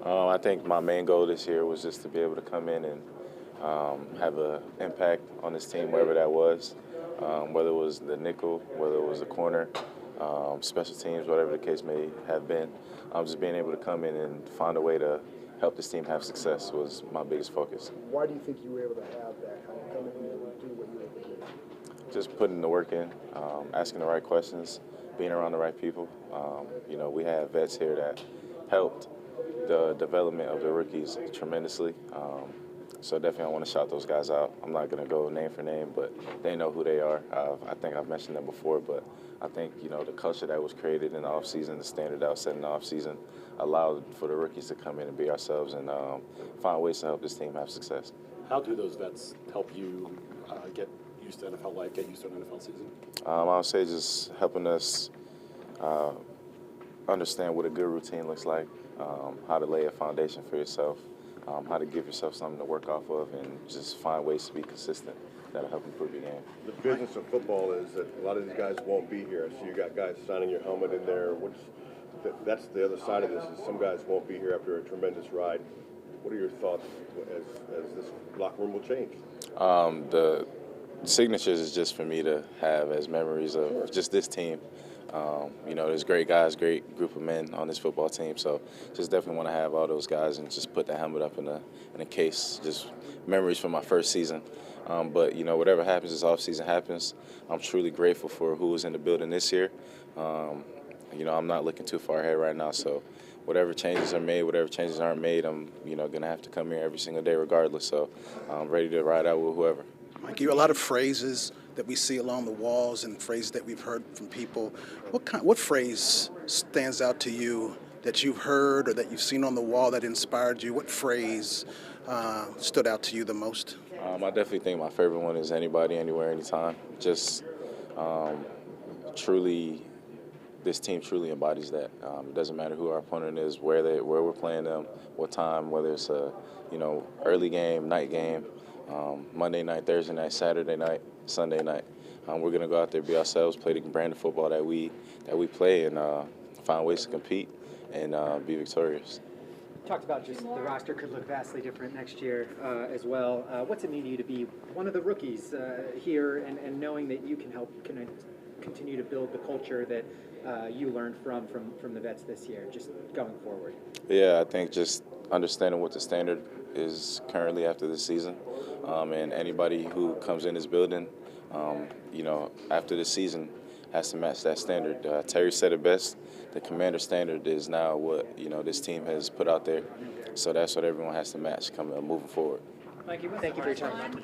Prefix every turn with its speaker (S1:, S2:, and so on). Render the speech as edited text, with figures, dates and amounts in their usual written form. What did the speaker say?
S1: I think my main goal this year was just to be able to come in and have an impact on this team, wherever that was, whether it was the nickel, whether it was the corner, special teams, whatever the case may have been. Just being able to come in and find a way to help this team have success was my biggest focus.
S2: Why do you think you were able to have that kind of come in and do what you were able to do?
S1: Just putting the work in, asking the right questions, being around the right people. We have vets here that helped the development of the rookies tremendously. So definitely I want to shout those guys out. I'm not going to go name for name, but they know who they are. I think I've mentioned them before, but I think, the culture that was created in the offseason, the standard that was set in the offseason, allowed for the rookies to come in and be ourselves and find ways to help this team have success.
S3: How do those vets help you get used to NFL life, get used to an NFL season?
S1: I would say just helping us understand what a good routine looks like, how to lay a foundation for yourself, how to give yourself something to work off of, and just find ways to be consistent that'll help improve your game.
S4: The business of football is that a lot of these guys won't be here. So you got guys signing your helmet in there. That's the other side of this, is some guys won't be here after a tremendous ride. What are your thoughts as this locker room will change?
S1: The signatures is just for me to have as memories of just this team. There's great guys, great group of men on this football team, so just definitely want to have all those guys and just put the helmet up in a case, just memories from my first season. But whatever happens, this offseason happens. I'm truly grateful for who was in the building this year. I'm not looking too far ahead right now, so whatever changes are made, whatever changes aren't made, I'm going to have to come here every single day regardless, so I'm ready to ride out with whoever.
S5: Mike, you have a lot of phrases that we see along the walls and phrases that we've heard from people. What phrase stands out to you that you've heard or that you've seen on the wall that inspired you? What phrase stood out to you the most?
S1: I definitely think my favorite one is anybody, anywhere, anytime. Just this team truly embodies that. It doesn't matter who our opponent is, where we're playing them, what time, whether it's a early game, night game, Monday night, Thursday night, Saturday night, Sunday night. We're going to go out there, be ourselves, play the brand of football that we play, and find ways to compete and be victorious.
S6: Talked about just the roster could look vastly different next year as well. What's it mean to you to be one of the rookies here and knowing that you can help continue to build the culture that you learned from the vets this year, just going forward?
S1: Yeah, I think just understanding what the standard is currently after this season, and anybody who comes in this building, after this season has to match that standard. Terry said it best. The commander standard is now what this team has put out there, so that's what everyone has to match moving forward.
S6: Mikey, thank you for your time.